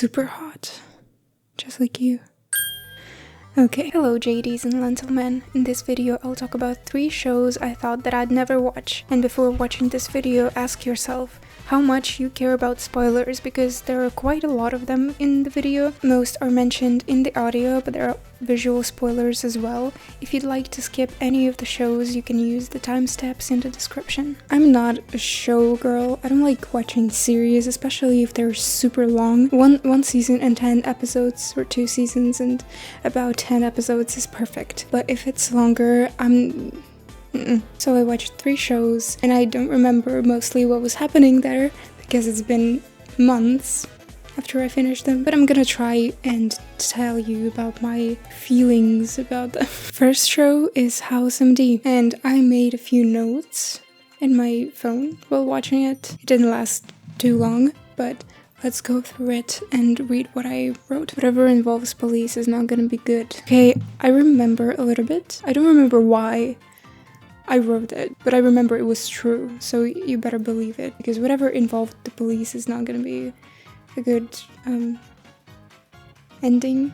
super hot. Just like you. Okay, hello JDs and gentlemen. In this video I'll talk about 3 shows I thought that I'd never watch. And before watching this video, ask yourself how much you care about spoilers, because there are quite a lot of them in the video. Most are mentioned in the audio, but there are visual spoilers as well. If you'd like to skip any of the shows, you can use the timestamps in the description. I'm not a show girl. I don't like watching series, especially if they're super long. One season and 10 episodes, or 2 seasons and about 10 episodes is perfect. But if it's longer, So I watched 3 shows and I don't remember mostly what was happening there because it's been months after I finished them, but I'm gonna try and tell you about my feelings about them. First show is House MD, and I made a few notes in my phone while watching it. It didn't last too long, but let's go through it and read what I wrote. Whatever involves police is not gonna be good. Okay, I remember a little bit. I don't remember why I wrote it, but I remember it was true, so you better believe it, because whatever involved the police is not gonna be a good ending,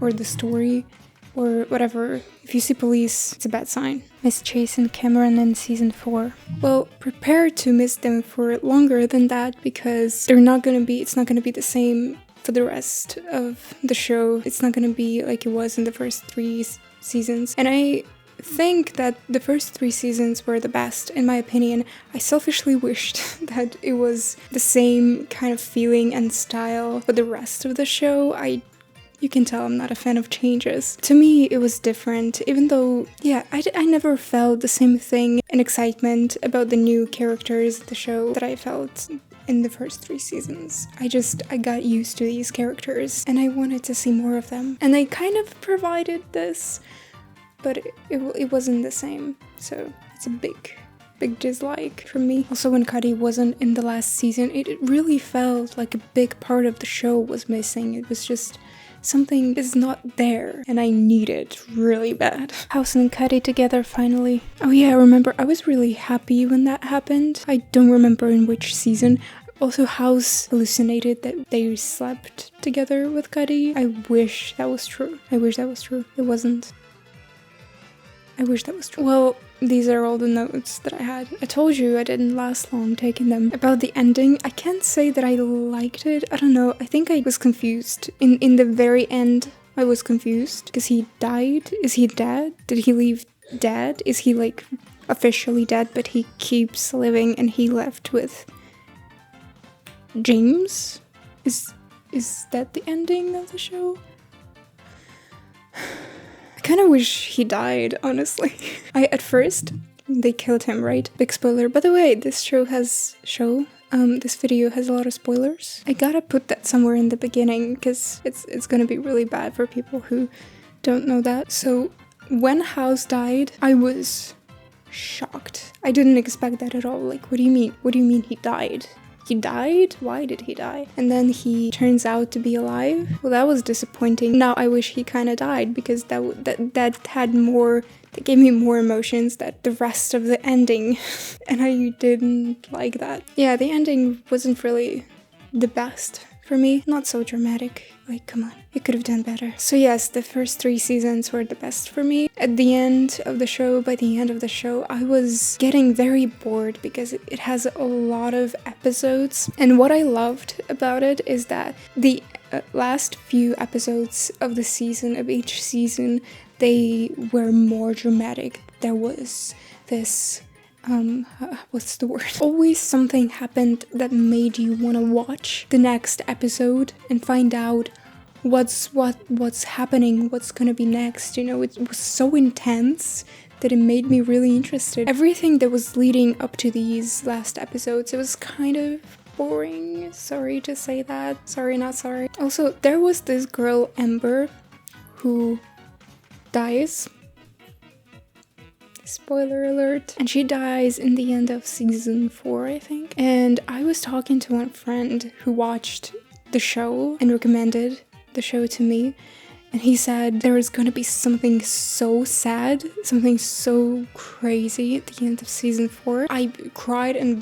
or the story, or whatever. If you see police, it's a bad sign. Miss Chase and Cameron in season 4. Well, prepare to miss them for longer than that, because it's not gonna be the same for the rest of the show. It's not gonna be like it was in the first 3 seasons, and I think that the first 3 seasons were the best, in my opinion. I selfishly wished that it was the same kind of feeling and style for the rest of the show. You can tell I'm not a fan of changes. To me, it was different, even though, yeah, I never felt the same thing and excitement about the new characters of the show that I felt in the first 3 seasons. I got used to these characters and I wanted to see more of them. And they kind of provided this, but it wasn't the same, so it's a big dislike from me. Also, when Cuddy wasn't in the last season, it really felt like a big part of the show was missing. It was just something is not there, and I need it really bad. House and Cuddy together finally. Oh yeah, I remember I was really happy when that happened. I don't remember in which season. Also, House hallucinated that they slept together with Cuddy. I wish that was true. It wasn't. I wish that was true. Well, these are all the notes that I had. I told you I didn't last long taking them. About the ending, I can't say that I liked it. I don't know. I think I was confused. In the very end, I was confused because he died. Is he dead? Did he leave dead? Is he like officially dead, but he keeps living and he left with James? Is that the ending of the show? I kind of wish he died, honestly. At first, they killed him, right? Big spoiler. By the way, this video has a lot of spoilers. I gotta put that somewhere in the beginning, because it's gonna be really bad for people who don't know that. So, when House died, I was shocked. I didn't expect that at all. Like, what do you mean? What do you mean he died? He died? Why did he die? And then he turns out to be alive? Well, that was disappointing. Now I wish he kind of died, because that gave me more emotions than the rest of the ending. And I didn't like that. Yeah, the ending wasn't really the best for me. Not so dramatic. Like, come on. It could have done better. So yes, the first 3 seasons were the best for me. By the end of the show, I was getting very bored because it has a lot of episodes. And what I loved about it is that the last few episodes of each season, they were more dramatic. There was this what's the word? Always something happened that made you want to watch the next episode and find out what's happening, what's gonna be next. You know, it was so intense that it made me really interested. Everything that was leading up to these last episodes, it was kind of boring. Sorry to say that. Sorry, not sorry. Also, there was this girl, Ember, who dies. Spoiler alert. And she dies in the end of season 4, I think. And I was talking to one friend who watched the show and recommended the show to me. And he said there is gonna be something so sad, something so crazy at the end of season 4. I cried and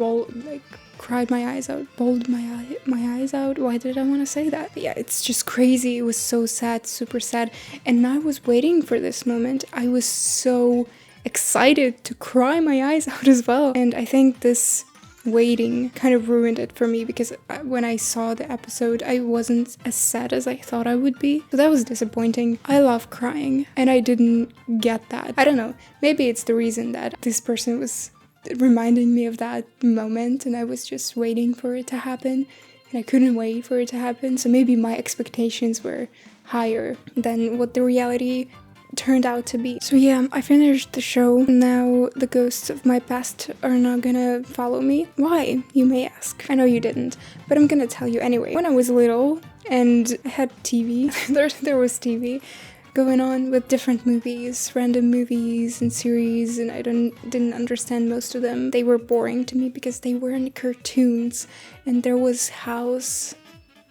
cried my eyes out, bawled my eyes out. Why did I want to say that? But yeah, it's just crazy. It was so sad, super sad. And I was waiting for this moment. I was so excited to cry my eyes out as well. And I think this waiting kind of ruined it for me, because when I saw the episode, I wasn't as sad as I thought I would be. So that was disappointing. I love crying, and I didn't get that. I don't know, maybe it's the reason that this person was reminding me of that moment, and I was just waiting for it to happen, and I couldn't wait for it to happen. So maybe my expectations were higher than what the reality turned out to be. So yeah, I finished the show. Now the ghosts of my past are not gonna follow me. Why, you may ask? I know you didn't, but I'm gonna tell you anyway. When I was little and I had TV, there was TV going on with different movies, random movies and series, and I didn't understand most of them. They were boring to me because they weren't cartoons, and there was House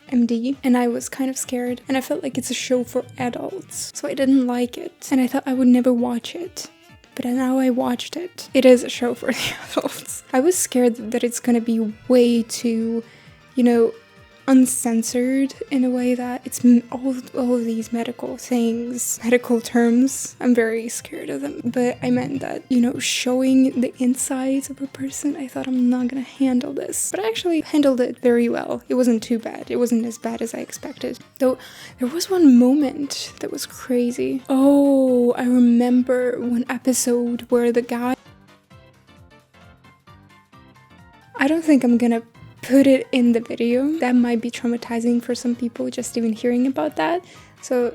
MD, and I was kind of scared, and I felt like it's a show for adults, so I didn't like it, and I thought I would never watch it. But now I watched it. It is a show for the adults. I was scared that it's gonna be way too, uncensored, in a way that it's all of these medical things, medical terms. I'm very scared of them. But I meant that, showing the insides of a person, I thought I'm not gonna handle this. But I actually handled it very well. It wasn't too bad. It wasn't as bad as I expected. Though there was one moment that was crazy. Oh, I remember one episode where the guy... I don't think I'm gonna put it in the video. That might be traumatizing for some people, just even hearing about that. So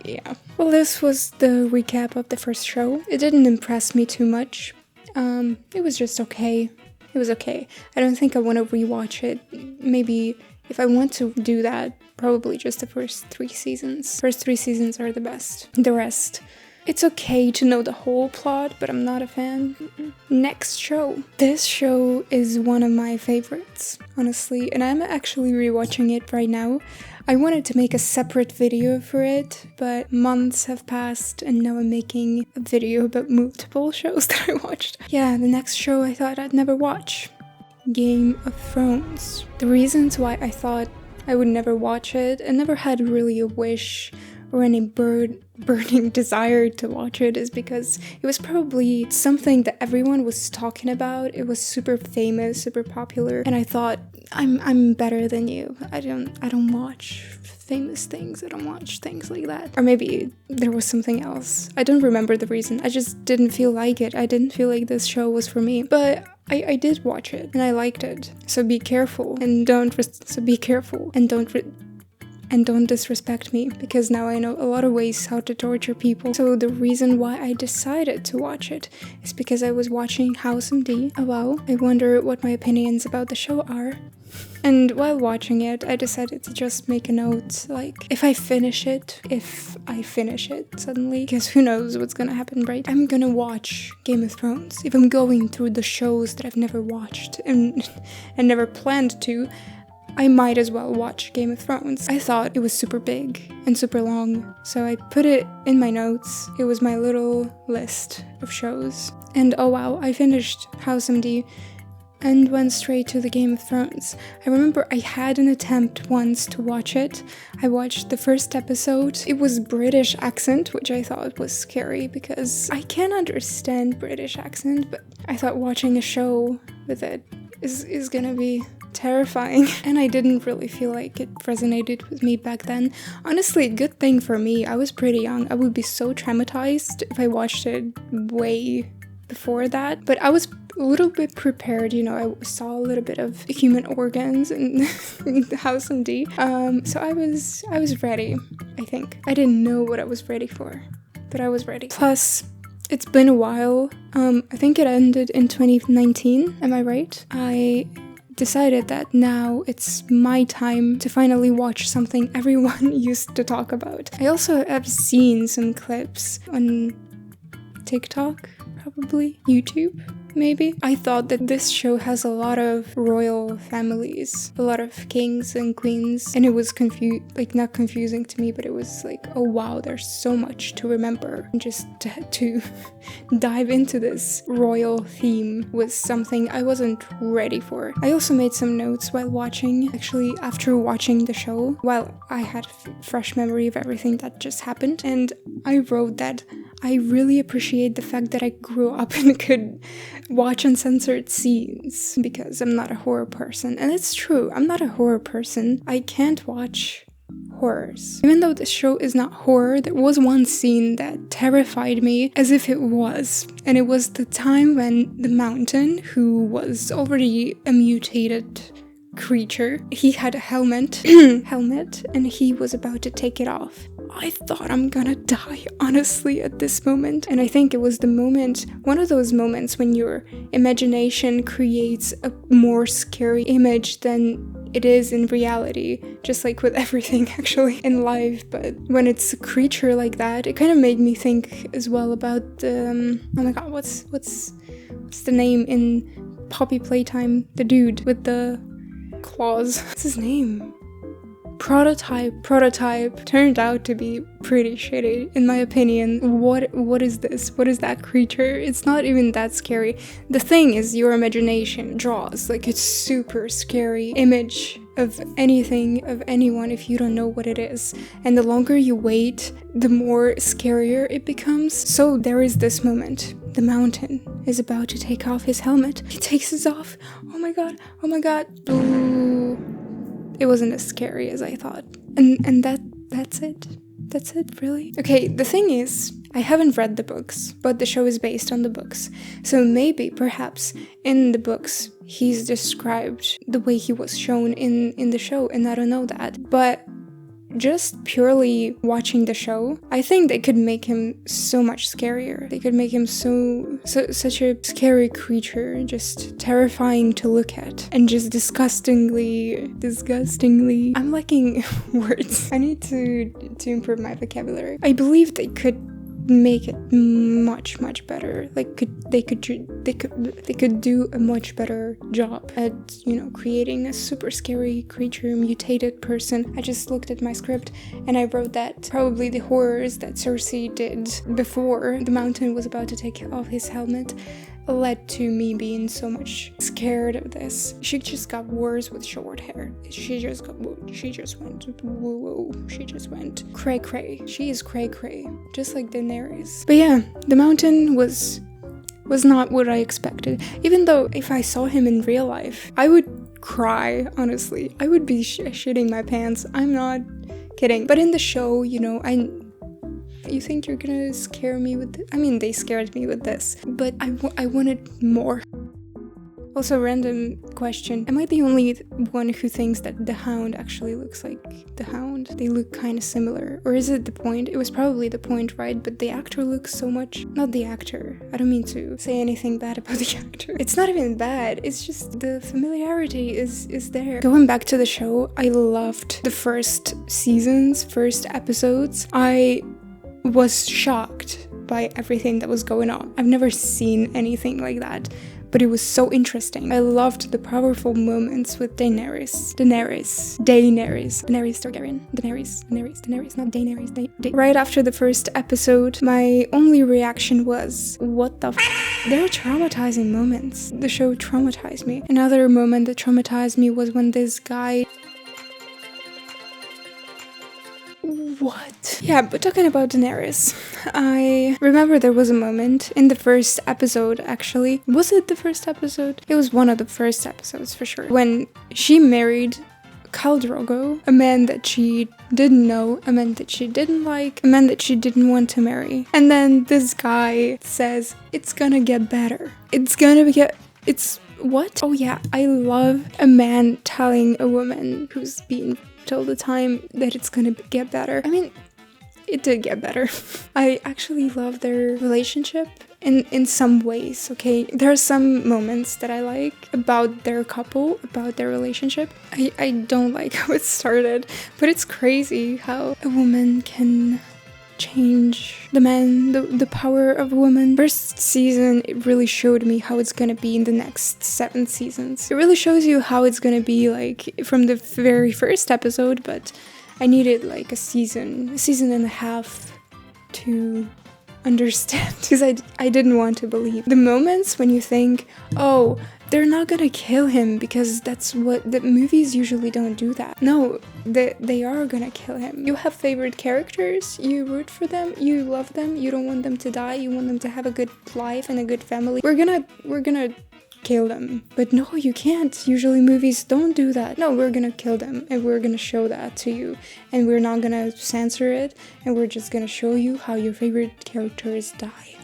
yeah. Well, this was the recap of the first show. It didn't impress me too much. It was just okay. It was okay. I don't think I want to rewatch it. Maybe if I want to do that, probably just the first 3 seasons. First 3 seasons are the best. The rest, it's okay to know the whole plot, but I'm not a fan. Next show. This show is one of my favorites, honestly, and I'm actually rewatching it right now. I wanted to make a separate video for it, but months have passed, and now I'm making a video about multiple shows that I watched. Yeah, the next show I thought I'd never watch. Game of Thrones. The reasons why I thought I would never watch it, and never had really a wish or any burning desire to watch it, is because it was probably something that everyone was talking about. It was super famous, super popular, and I thought, I'm better than you. I don't watch famous things. I don't watch things like that. Or maybe there was something else. I don't remember the reason. I just didn't feel like it. I didn't feel like this show was for me. But I did watch it, and I liked it. So be careful, and don't disrespect me, because now I know a lot of ways how to torture people. So the reason why I decided to watch it is because I was watching House MD. Oh wow, I wonder what my opinions about the show are. And while watching it, I decided to just make a note, like, if I finish it suddenly, because who knows what's gonna happen, right? I'm gonna watch Game of Thrones. If I'm going through the shows that I've never watched and never planned to, I might as well watch Game of Thrones. I thought it was super big and super long, so I put it in my notes. It was my little list of shows. And oh wow, I finished House MD and went straight to the Game of Thrones. I remember I had an attempt once to watch it. I watched the first episode. It was British accent, which I thought was scary because I can understand British accent, but I thought watching a show with it is gonna be terrifying, and I didn't really feel like it resonated with me back then. Honestly, good thing for me, I was pretty young. I would be so traumatized if I watched it way before that, but I was a little bit prepared, I saw a little bit of human organs in the House MD, so I was ready, I think. I didn't know what I was ready for, but I was ready. Plus, it's been a while. I think it ended in 2019, am I right? I decided that now it's my time to finally watch something everyone used to talk about. I also have seen some clips on TikTok, probably YouTube. maybe. I thought that this show has a lot of royal families, a lot of kings and queens, and it was not confusing to me, but it was like, oh wow, there's so much to remember. And just to dive into this royal theme was something I wasn't ready for. I also made some notes while watching, actually after watching the show, while I had fresh memory of everything that just happened, and I wrote that I really appreciate the fact that I grew up and could watch uncensored scenes, because I'm not a horror person. And it's true, I'm not a horror person. I can't watch horrors. Even though the show is not horror, there was one scene that terrified me as if it was. And it was the time when the mountain, who was already a mutated creature, he had a helmet, and he was about to take it off. I thought I'm gonna die, honestly, at this moment. And I think it was one of those moments when your imagination creates a more scary image than it is in reality, just like with everything actually in life. But when it's a creature like that, it kind of made me think as well about oh my god, what's the name in Poppy Playtime? The dude with the claws. What's his name? Prototype turned out to be pretty shitty, in my opinion. What is this? What is that creature? It's not even that scary. The thing is, your imagination draws like it's super scary image of anything, of anyone, if you don't know what it is. And the longer you wait, the more scarier it becomes. So there is this moment. The mountain is about to take off his helmet. He takes it off. Oh my god. Ooh. It wasn't as scary as I thought. And that's it. That's it, really. Okay, the thing is, I haven't read the books, but the show is based on the books. So maybe, perhaps, in the books, he's described the way he was shown in the show, and I don't know that. But just purely watching the show, I think they could make him so much scarier. They could make him such a scary creature, just terrifying to look at, and just disgustingly. I'm lacking words. I need to improve my vocabulary. I believe they could make it much better. Like they could do a much better job at, creating a super scary creature, mutated person. I just looked at my script and I wrote that probably the horrors that Cersei did before the mountain was about to take off his helmet led to me being so much scared of this. She just got worse with short hair. She just went cray. She is cray, just like Daenerys. But yeah, the mountain was not what I expected. Even though if I saw him in real life, I would cry, honestly. I would be shitting my pants. I'm not kidding. But in the show, you think you're gonna scare me with this? I mean, they scared me with this, but I wanted more. Also, random question. Am I the only one who thinks that the Hound actually looks like the Hound? They look kind of similar. Or is it the Point? It was probably the Point, right? But the actor looks so much... Not the actor. I don't mean to say anything bad about the actor. It's not even bad. It's just the familiarity is there. Going back to the show, I loved the first episodes. I was shocked by everything that was going on. I've never seen anything like that, but it was so interesting. I loved the powerful moments with Daenerys Targaryen. Daenerys, not Daenerys. Right after the first episode, my only reaction was, what the f***? There are traumatizing moments. The show traumatized me. Another moment that traumatized me was when this guy... What? Yeah, but talking about Daenerys, I remember there was a moment in the first episode, actually. Was it the first episode? It was one of the first episodes, for sure. When she married Khal Drogo, a man that she didn't know, a man that she didn't like, a man that she didn't want to marry. And then this guy says, it's gonna get better. It's what? Oh yeah, I love a man telling a woman who's being all the time that it's gonna get better. I mean, it did get better. I actually love their relationship in some ways, okay? There are some moments that I like about their couple, about their relationship. I don't like how it started, but it's crazy how a woman can change the man, the power of women. First season, it really showed me how it's gonna be in the next 7 seasons. It really shows you how it's gonna be like from the very first episode, but I needed like a season and a half to understand, because I didn't want to believe. The moments when you think, oh, they're not gonna kill him, because that's what the movies usually don't do that. No, they are gonna kill him. You have favorite characters, you root for them, you love them, you don't want them to die, you want them to have a good life and a good family. We're gonna kill them. But no, you can't. Usually movies don't do that. No, we're gonna kill them and we're gonna show that to you, and we're not gonna censor it, and we're just gonna show you how your favorite characters die.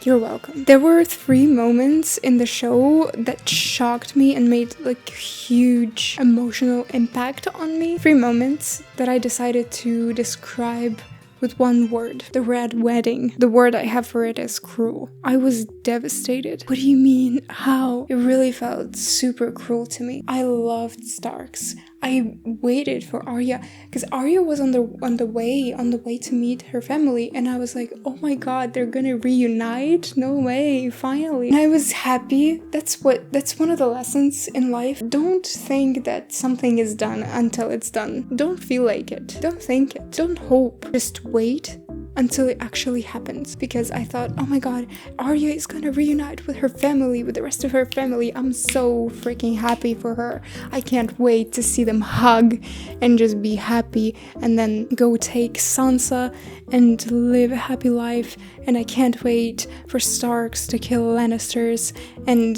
You're welcome. There were 3 moments in the show that shocked me and made like huge emotional impact on me. 3 moments that I decided to describe with one word: the red wedding. The word I have for it is cruel. I was devastated. What do you mean? How? It really felt super cruel to me. I loved Starks. I waited for Arya, because Arya was on the way to meet her family, and I was like, oh my god, they're gonna reunite? No way, finally. And I was happy. That's one of the lessons in life. Don't think that something is done until it's done. Don't feel like it. Don't think it. Don't hope. Just wait until it actually happens, because I thought, oh my god, Arya is gonna reunite with her family, with the rest of her family. I'm so freaking happy for her. I can't wait to see them hug and just be happy, and then go take Sansa and live a happy life. And I can't wait for Starks to kill Lannisters, and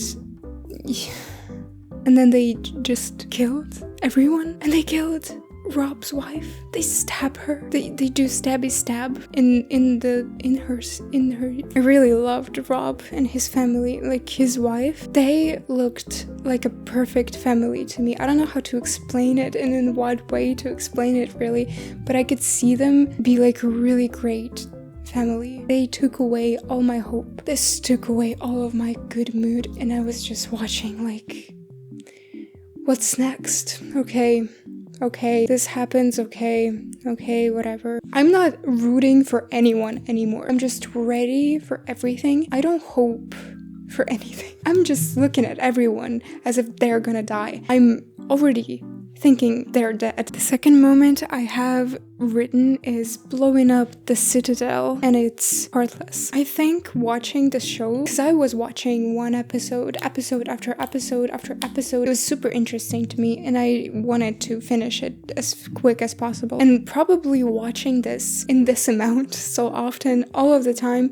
then they just killed everyone, and they killed Rob's wife. They stab her. They do stabby stab in her. I really loved Rob and his family, like his wife. They looked like a perfect family to me. I don't know how to explain it and in what way to explain it really, but I could see them be like a really great family. They took away all my hope. This took away all of my good mood, and I was just watching like, what's next? Okay, this happens, okay, whatever. I'm not rooting for anyone anymore. I'm just ready for everything. I don't hope for anything. I'm just looking at everyone as if they're gonna die. I'm already thinking they're dead. The second moment I have written is blowing up the Citadel, and it's heartless. I think watching the show, because I was watching one episode after episode after episode, it was super interesting to me, and I wanted to finish it as quick as possible. And probably watching this in this amount so often, all of the time,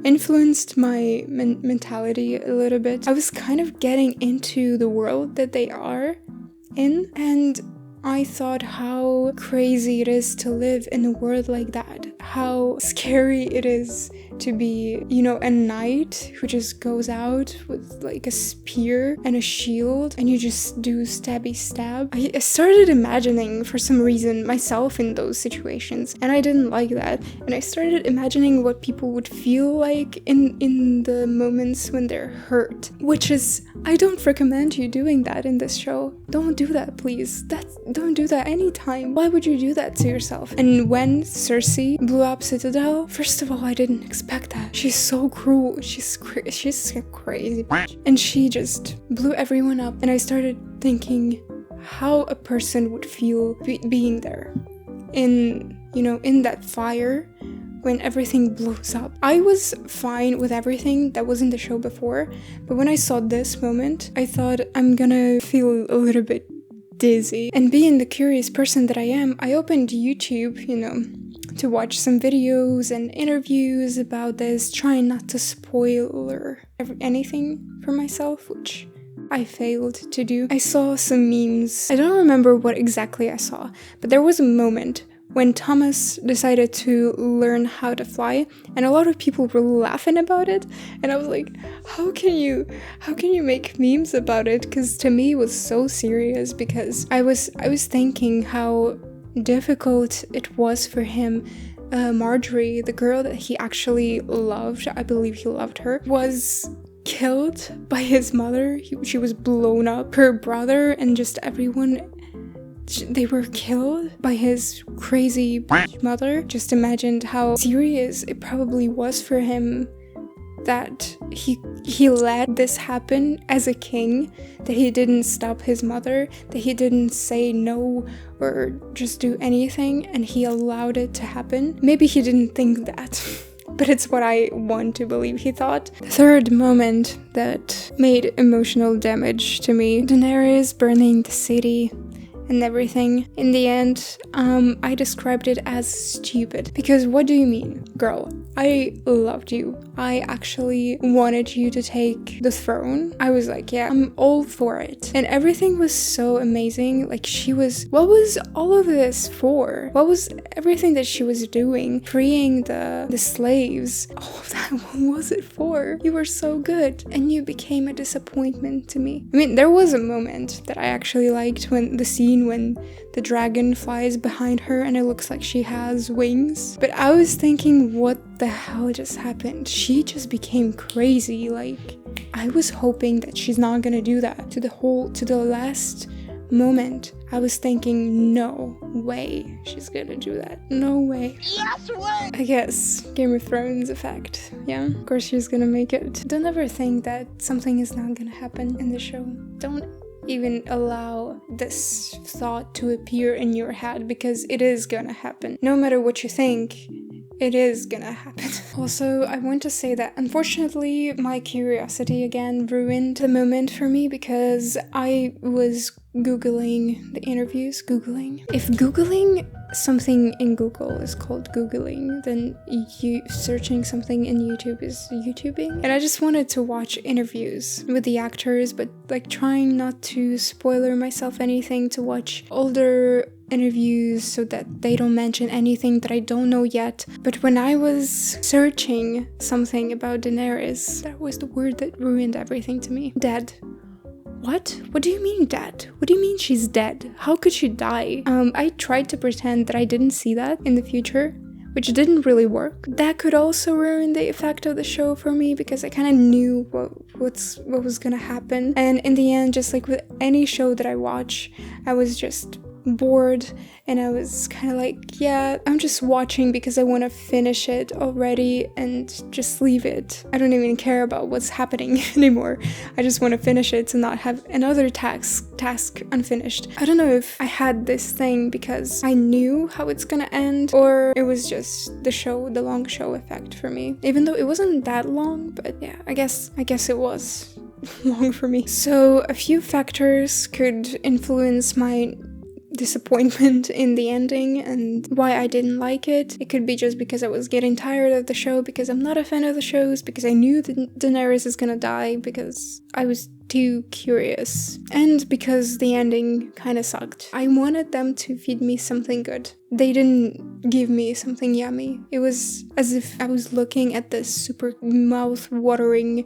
influenced my mentality a little bit. I was kind of getting into the world that they are in, and I thought how crazy it is to live in a world like that, how scary it is to be, a knight who just goes out with like a spear and a shield, and you just do stabby stab. I started imagining for some reason myself in those situations, and I didn't like that. And I started imagining what people would feel like in the moments when they're hurt, which is, I don't recommend you doing that in this show. Don't do that, please. Don't do that anytime. Why would you do that to yourself? And when Cersei blew up Citadel, first of all, I didn't expect that. She's so cruel. She's a crazy bitch. And she just blew everyone up. And I started thinking how a person would feel being there in that fire when everything blows up. I was fine with everything that was in the show before, but when I saw this moment, I thought I'm gonna feel a little bit dizzy. And being the curious person that I am, I opened YouTube, to watch some videos and interviews about this, trying not to spoil anything for myself, which I failed to do. I saw some memes. I don't remember what exactly I saw, but there was a moment when Thomas decided to learn how to fly, and a lot of people were laughing about it, and I was like, how can you make memes about it? Because to me it was so serious, because I was thinking how difficult it was for him. Marjorie, the girl that he actually loved, I believe he loved her, was killed by his mother. She was blown up. Her brother and just everyone they were killed by his crazy mother. Just imagined how serious it probably was for him that he let this happen as a king, that he didn't stop his mother, that he didn't say no or just do anything, and he allowed it to happen. Maybe he didn't think that, but it's what I want to believe he thought. The third moment that made emotional damage to me, Daenerys burning the city and everything. In the end, I described it as stupid. Because what do you mean? Girl, I loved you. I actually wanted you to take the throne. I was like, yeah, I'm all for it. And everything was so amazing. Like, what was all of this for? What was everything that she was doing? Freeing the slaves. All of that, what was it for? You were so good. And you became a disappointment to me. I mean, there was a moment that I actually liked when the dragon flies behind her and it looks like she has wings. But I was thinking, what the hell just happened? She just became crazy. Like, I was hoping that she's not gonna do that. To the last moment, I was thinking, no way she's gonna do that. No way. Yes way! I guess Game of Thrones effect. Yeah, of course she's gonna make it. Don't ever think that something is not gonna happen in the show. Don't even allow this thought to appear in your head, because it is gonna happen. No matter what you think, it is gonna happen. Also, I want to say that unfortunately my curiosity again ruined the moment for me, because I was Googling the interviews. If Googling something in Google is called Googling, then searching something in YouTube is YouTubing. And I just wanted to watch interviews with the actors, but like trying not to spoiler myself anything, to watch older interviews so that they don't mention anything that I don't know yet. But when I was searching something about Daenerys, that was the word that ruined everything to me. Dead. What? What do you mean dead? What do you mean she's dead? How could she die? I tried to pretend that I didn't see that in the future, which didn't really work. That could also ruin the effect of the show for me, because I kind of knew what was gonna happen. And in the end, just like with any show that I watch, I was just bored, and I was kind of like, yeah, I'm just watching because I want to finish it already and just leave it. I don't even care about what's happening anymore. I just want to finish it to not have another task unfinished. I don't know if I had this thing because I knew how it's gonna end, or it was just the long show effect for me, even though it wasn't that long. But yeah, I guess it was long for me. So a few factors could influence my disappointment in the ending and why I didn't like it. It could be just because I was getting tired of the show, because I'm not a fan of the shows, because I knew that Daenerys is gonna die, because I was too curious, and because the ending kind of sucked. I wanted them to feed me something good. They didn't give me something yummy. It was as if I was looking at this super mouth-watering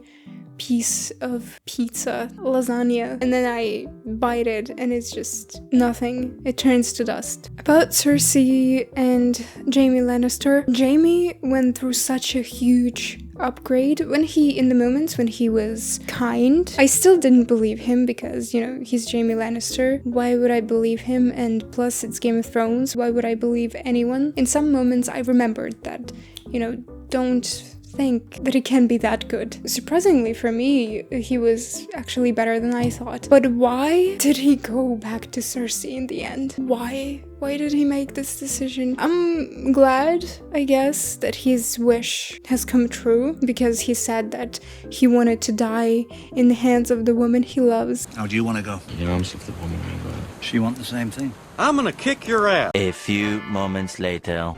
piece of pizza, lasagna, and then I bite it and it's just nothing. It turns to dust. About Cersei and Jaime Lannister, Jaime went through such a huge upgrade. In the moments when he was kind, I still didn't believe him, because, you know, he's Jaime Lannister. Why would I believe him? And plus, it's Game of Thrones. Why would I believe anyone? In some moments, I remembered that, you know, don't think that it can be that good. Surprisingly for me, he was actually better than I thought. But why did he go back to Cersei in the end? Why? Why did he make this decision? I'm glad, I guess, that his wish has come true, because he said that he wanted to die in the hands of the woman he loves. How do you want to go? In the arms of the woman we love. She want the same thing? I'm gonna kick your ass. A few moments later.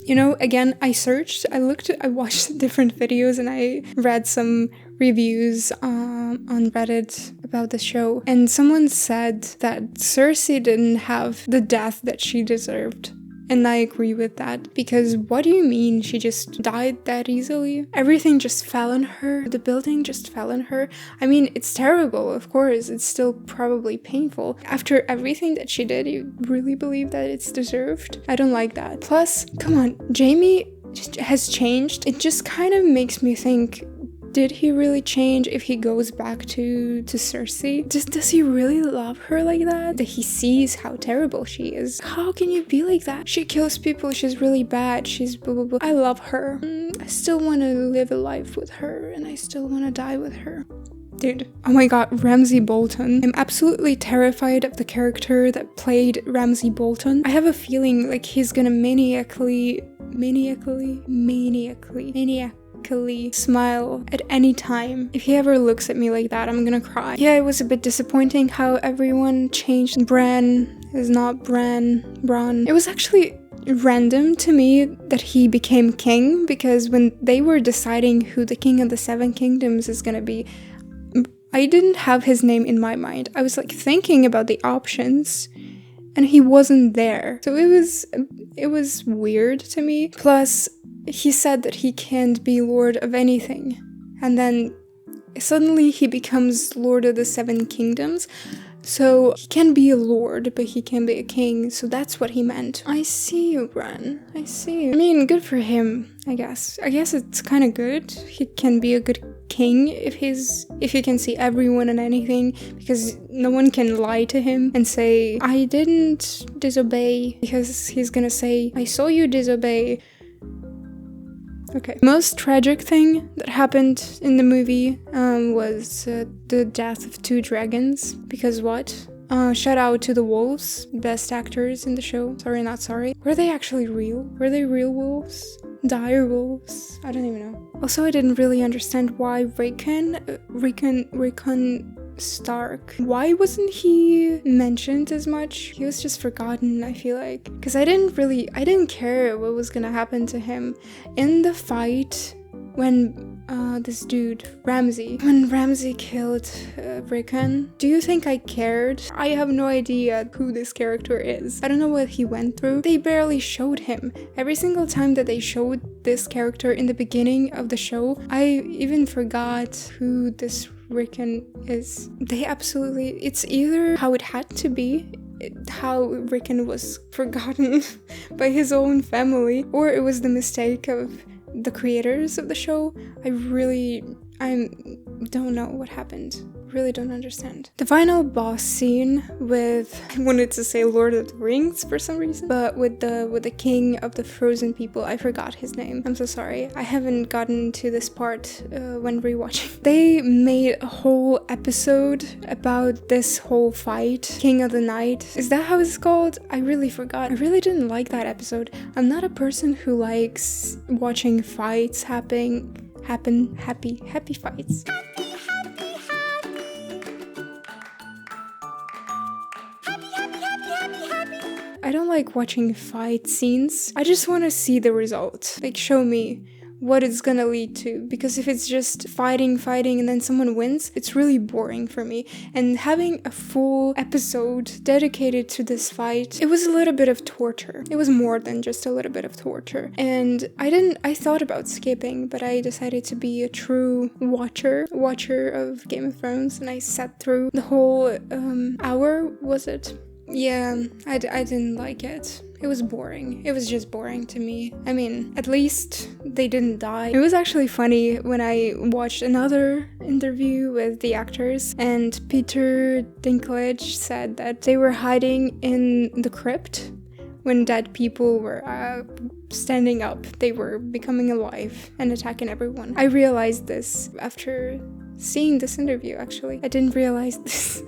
You know, again, I watched different videos, and I read some reviews on Reddit about the show, and someone said that Cersei didn't have the death that she deserved. And I agree with that, because what do you mean she just died that easily? Everything just fell on her. The building just fell on her. I mean, it's terrible, of course. It's still probably painful. After everything that she did, you really believe that it's deserved? I don't like that. Plus, come on, Jaime has changed. It just kind of makes me think, did he really change if he goes back to Cersei? Does he really love her like that? That he sees how terrible she is? How can you be like that? She kills people, she's really bad, she's blah blah blah. I love her. I still want to live a life with her, and I still want to die with her. Dude, oh my god, Ramsay Bolton. I'm absolutely terrified of the character that played Ramsay Bolton. I have a feeling like he's gonna maniacally smile at any time. If he ever looks at me like that, I'm gonna cry. Yeah, it was a bit disappointing how everyone changed. Bran is not Bran. It was actually random to me that he became king, because when they were deciding who the king of the Seven Kingdoms is gonna be, I didn't have his name in my mind. I was like thinking about the options and he wasn't there. So it was weird to me. Plus, he said that he can't be lord of anything. And then suddenly he becomes lord of the Seven Kingdoms. So he can be a lord, but he can be a king. So that's what he meant. I see you, Bran. I see you. I mean, good for him, I guess. I guess it's kind of good. He can be a good king if he can see everyone and anything, because no one can lie to him and say, I didn't disobey, because he's gonna say, I saw you disobey. Okay. Most tragic thing that happened in the movie was the death of 2 dragons. Because what? Shout out to the wolves, best actors in the show. Sorry, not sorry. Were they actually real? Were they real wolves? Dire wolves? I don't even know. Also, I didn't really understand why Rickon Stark, why wasn't he mentioned as much? He was just forgotten, I feel like. Because I didn't care what was gonna happen to him. In the fight, when this dude, when Ramsay killed Rickon, do you think I cared? I have no idea who this character is. I don't know what he went through. They barely showed him. Every single time that they showed this character in the beginning of the show, I even forgot who this Rickon is. It's either how it had to be, how Rickon was forgotten by his own family, or it was the mistake of the creators of the show. I don't know what happened. Really don't understand. The final boss scene with, I wanted to say Lord of the Rings for some reason, but with the king of the frozen people, I forgot his name. I'm so sorry. I haven't gotten to this part when rewatching. They made a whole episode about this whole fight, King of the Night. Is that how it's called? I really forgot. I really didn't like that episode. I'm not a person who likes watching fights happen, happy fights. I don't like watching fight scenes. I just want to see the result. Like, show me what it's gonna lead to. Because if it's just fighting, and then someone wins, it's really boring for me. And having a full episode dedicated to this fight, it was a little bit of torture. It was more than just a little bit of torture. And I thought about skipping, but I decided to be a true watcher of Game of Thrones, and I sat through the whole hour, was it? Yeah, I didn't like it. It was boring. It was just boring to me. I mean, at least they didn't die. It was actually funny when I watched another interview with the actors, and Peter Dinklage said that they were hiding in the crypt when dead people were standing up. They were becoming alive and attacking everyone. I realized this after seeing this interview, actually. I didn't realize this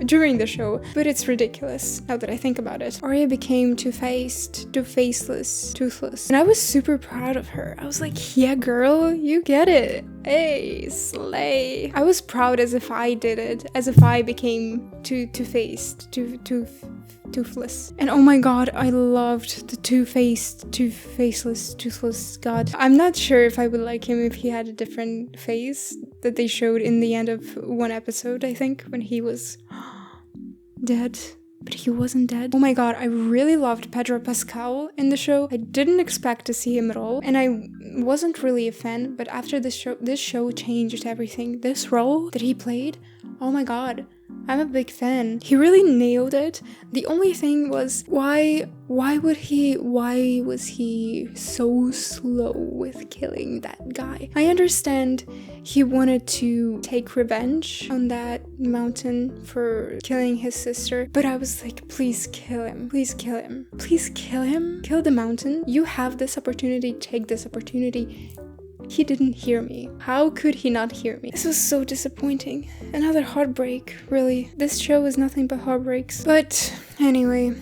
during the show, but it's ridiculous now that I think about it. Arya became two-faced, two-faceless, toothless, and I was super proud of her. I was like, yeah girl, you get it. Hey, slay. I was proud as if I did it, as if I became two-faced, toothless. And oh my god, I loved the two-faced, two-faceless, toothless god. I'm not sure if I would like him if he had a different face that they showed in the end of one episode, I think, when he was dead. But he wasn't dead. Oh my god, I really loved Pedro Pascal in the show. I didn't expect to see him at all, and I wasn't really a fan, but after this show changed everything. This role that he played, oh my god, I'm a big fan. He really nailed it. The only thing was, why was he so slow with killing that guy? I understand he wanted to take revenge on that mountain for killing his sister, but I was like, please kill him. Please kill him. Please kill him. Kill the mountain. You have this opportunity. Take this opportunity. He didn't hear me. How could he not hear me? This was so disappointing. Another heartbreak, really. This show is nothing but heartbreaks. But anyway,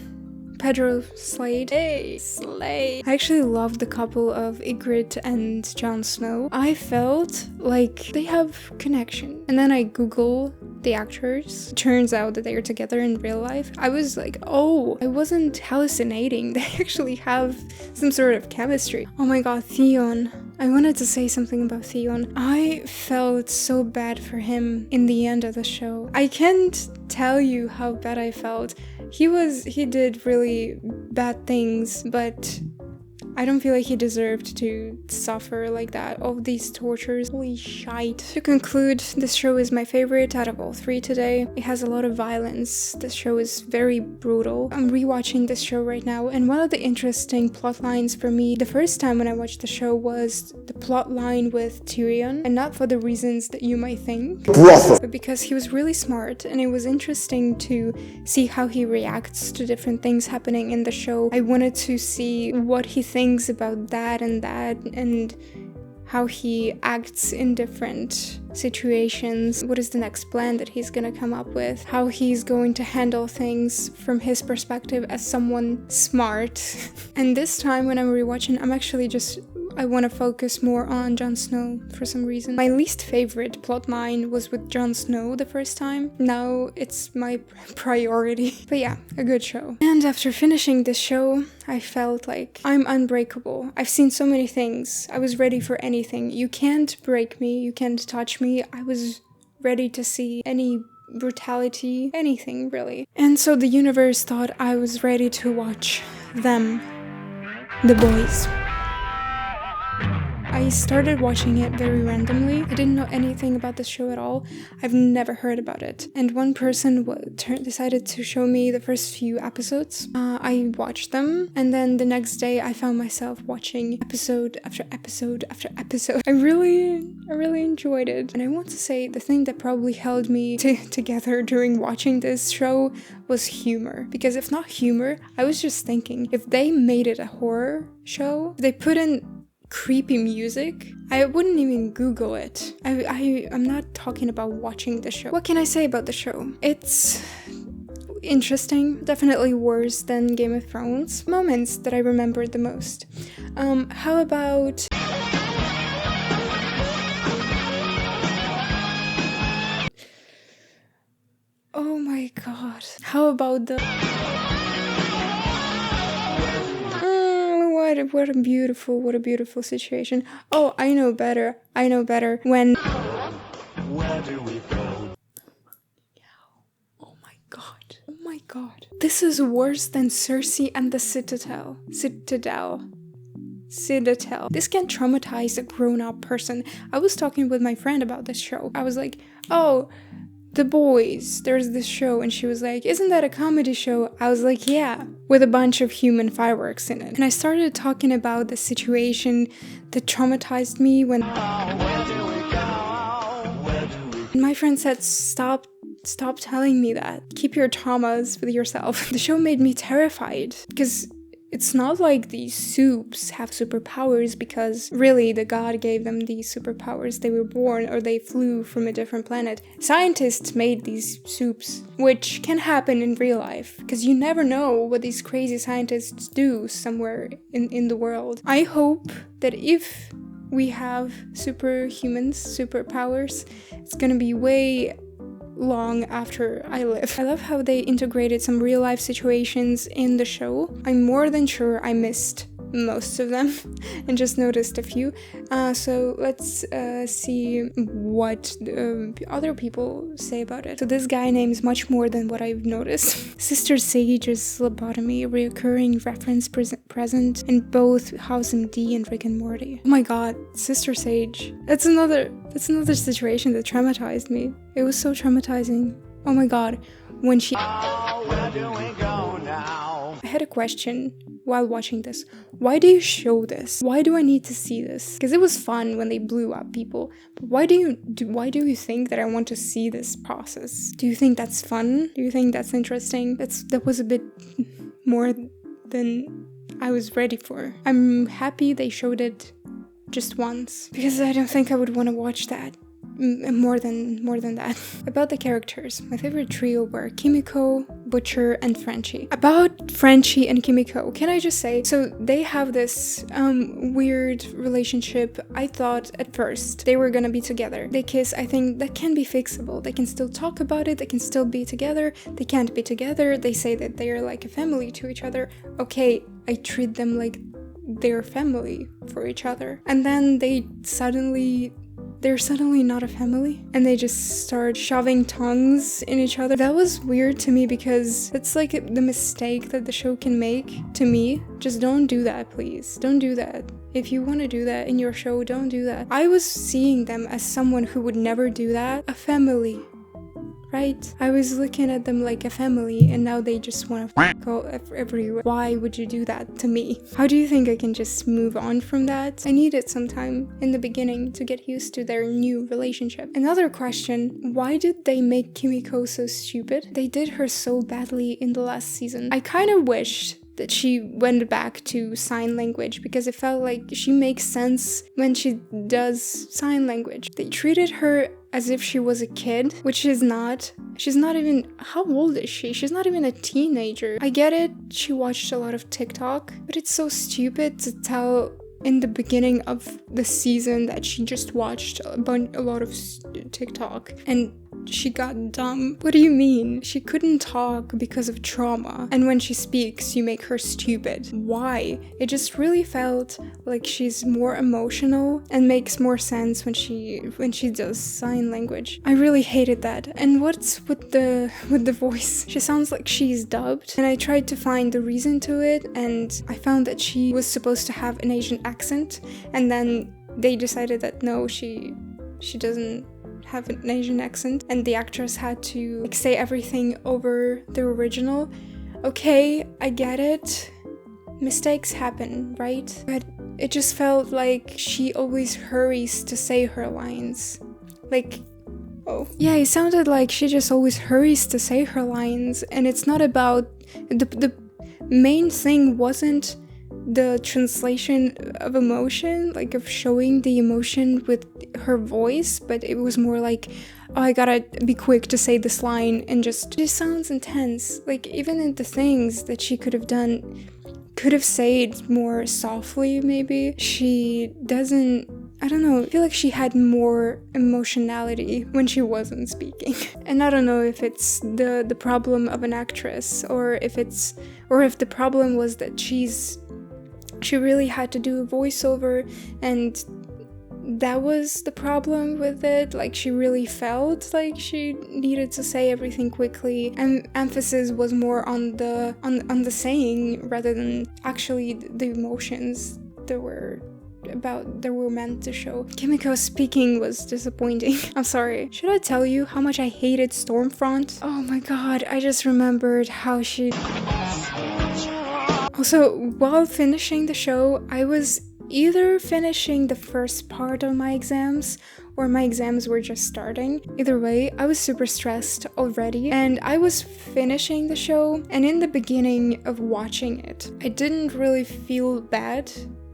Pedro slayed. Hey, slay. I actually loved the couple of Ygritte and Jon Snow. I felt like they have connection. And then I Google the actors. It turns out that they are together in real life. I was like, oh, I wasn't hallucinating. They actually have some sort of chemistry. Oh my god, Theon. I wanted to say something about Theon. I felt so bad for him in the end of the show. I can't tell you how bad I felt. He did really bad things, but I don't feel like he deserved to suffer like that. All these tortures. Holy shite. To conclude, this show is my favorite out of all three today. It has a lot of violence. This show is very brutal. I'm rewatching this show right now, and one of the interesting plot lines for me the first time when I watched the show was the plot line with Tyrion, and not for the reasons that you might think, but because he was really smart, and it was interesting to see how he reacts to different things happening in the show. I wanted to see what he thinks about that and how he acts in different situations. What is the next plan that he's gonna come up with? How he's going to handle things from his perspective as someone smart. And this time when I'm rewatching, I want to focus more on Jon Snow for some reason. My least favorite plotline was with Jon Snow the first time. Now it's my priority. But yeah, a good show. And after finishing this show, I felt like I'm unbreakable. I've seen so many things. I was ready for anything. You can't break me. You can't touch me. I was ready to see any brutality, anything really. And so the universe thought I was ready to watch them, the boys. I started watching it very randomly. I didn't know anything about the show at all. I've never heard about it. And one person decided to show me the first few episodes. I watched them, and then the next day I found myself watching episode after episode after episode. I really enjoyed it. And I want to say the thing that probably held me together during watching this show was humor. Because if not humor, I was just thinking, if they made it a horror show, if they put in creepy music, I wouldn't even Google it. I'm not talking about watching the show. What can I say about the show? It's interesting, definitely worse than Game of Thrones. Moments that I remember the most. How about... Oh my god. How about the... What a beautiful situation. Oh, I know better. When... Where do we go? Oh my god. This is worse than Cersei and the Citadel. This can traumatize a grown-up person. I was talking with my friend about this show. I was like, oh, The Boys, there's this show, and she was like, isn't that a comedy show? I was like, yeah, with a bunch of human fireworks in it. And I started talking about the situation that traumatized me when... And my friend said, stop telling me that. Keep your traumas with yourself. The show made me terrified, because it's not like these soups have superpowers because really the god gave them these superpowers. They were born or they flew from a different planet. Scientists made these soups, which can happen in real life because you never know what these crazy scientists do somewhere in the world. I hope that if we have superhumans, superpowers, it's gonna be way long after I live. I love how they integrated some real life situations in the show. I'm more than sure I missed most of them and just noticed a few. So let's see what other people say about it. So this guy names much more than what I've noticed. Sister Sage's lobotomy, a reoccurring reference present in both House MD and Rick and Morty. Oh my god, Sister Sage. That's another situation that traumatized me. It was so traumatizing. Oh my god, when she... Oh, where do we go now? I had a question while watching this. Why do you show this? Why do I need to see this? Because it was fun when they blew up people. But why do you think that I want to see this process? Do you think that's fun? Do you think that's interesting? That was a bit more than I was ready for. I'm happy they showed it just once, because I don't think I would want to watch that more than that. About the characters, my favorite trio were Kimiko, Butcher, and Frenchie. About Frenchie and Kimiko, can I just say, so they have this weird relationship. I thought at first they were gonna be together. They kiss. I think that can be fixable. They can still talk about it. They can still be together. They can't be together. They say that they are like a family to each other. Okay, I treat them like they're family for each other. And then they're suddenly not a family, and they just start shoving tongues in each other. That was weird to me, because it's like the mistake that the show can make to me. Just don't do that, please. Don't do that. If you want to do that in your show, don't do that. I was seeing them as someone who would never do that. A family. Right? I was looking at them like a family, and now they just want to go everywhere. Why would you do that to me? How do you think I can just move on from that? I needed some time in the beginning to get used to their new relationship. Another question, why did they make Kimiko so stupid? They did her so badly in the last season. I kind of wished that she went back to sign language, because it felt like she makes sense when she does sign language. They treated her as if she was a kid, which she's not. She's not even... How old is she? She's not even a teenager. I get it, she watched a lot of TikTok, but it's so stupid to tell in the beginning of the season that she just watched a lot of TikTok and she got dumb. What do you mean? She couldn't talk because of trauma, and when she speaks, you make her stupid. Why? It just really felt like she's more emotional and makes more sense when she does sign language. I really hated that. And what's with the voice? She sounds like she's dubbed, and I tried to find the reason to it, and I found that she was supposed to have an Asian accent, and then they decided that no, she doesn't have an Asian accent, and the actress had to say everything over the original. Okay, I get it. Mistakes happen, right? But it just felt like she always hurries to say her lines. Like, oh. Yeah, it sounded like she just always hurries to say her lines, and it's not about... The main thing wasn't the translation of emotion, like of showing the emotion with her voice, but it was more like, oh, I gotta be quick to say this line, and just it sounds intense. Like, even in the things that she could have done, could have said more softly, maybe. She doesn't, I don't know, I feel like she had more emotionality when she wasn't speaking. And I don't know if it's the problem of an actress, or if the problem was that she really had to do a voiceover, and that was the problem with it. Like, she really felt like she needed to say everything quickly, and emphasis was more on the saying rather than actually the emotions that were meant to show. Kimiko's speaking was disappointing. I'm sorry. Should I tell you how much I hated Stormfront? Oh my god, I just remembered how she... Also, while finishing the show, I was either finishing the first part of my exams, or my exams were just starting. Either way, I was super stressed already, and I was finishing the show, and in the beginning of watching it, I didn't really feel bad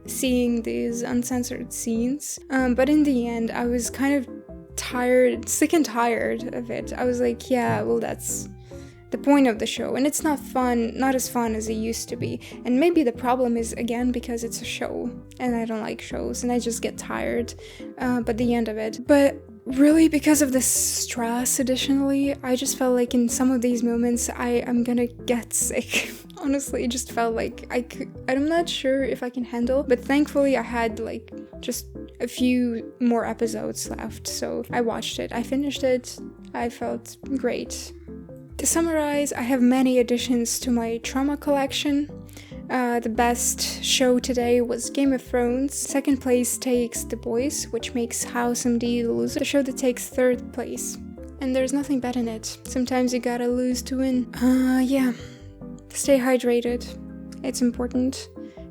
seeing these uncensored scenes, but in the end, I was kind of sick and tired of it. I was like, yeah, well, that's the point of the show, and it's not as fun as it used to be. And maybe the problem is, again, because it's a show, and I don't like shows, and I just get tired by the end of it. But really, because of the stress, additionally, I just felt like in some of these moments, I'm gonna get sick. Honestly, it just felt like I'm not sure if I can handle, but thankfully I had like just a few more episodes left, so I watched it, I finished it, I felt great. To summarize, I have many additions to my trauma collection. The best show today was Game of Thrones. Second place takes The Boys, which makes House MD lose. The show that takes third place and there's nothing bad in it. Sometimes you gotta lose to win. Yeah. Stay hydrated. It's important.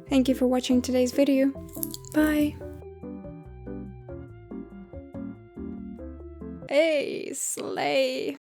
Thank you for watching today's video. Bye. Hey, slay.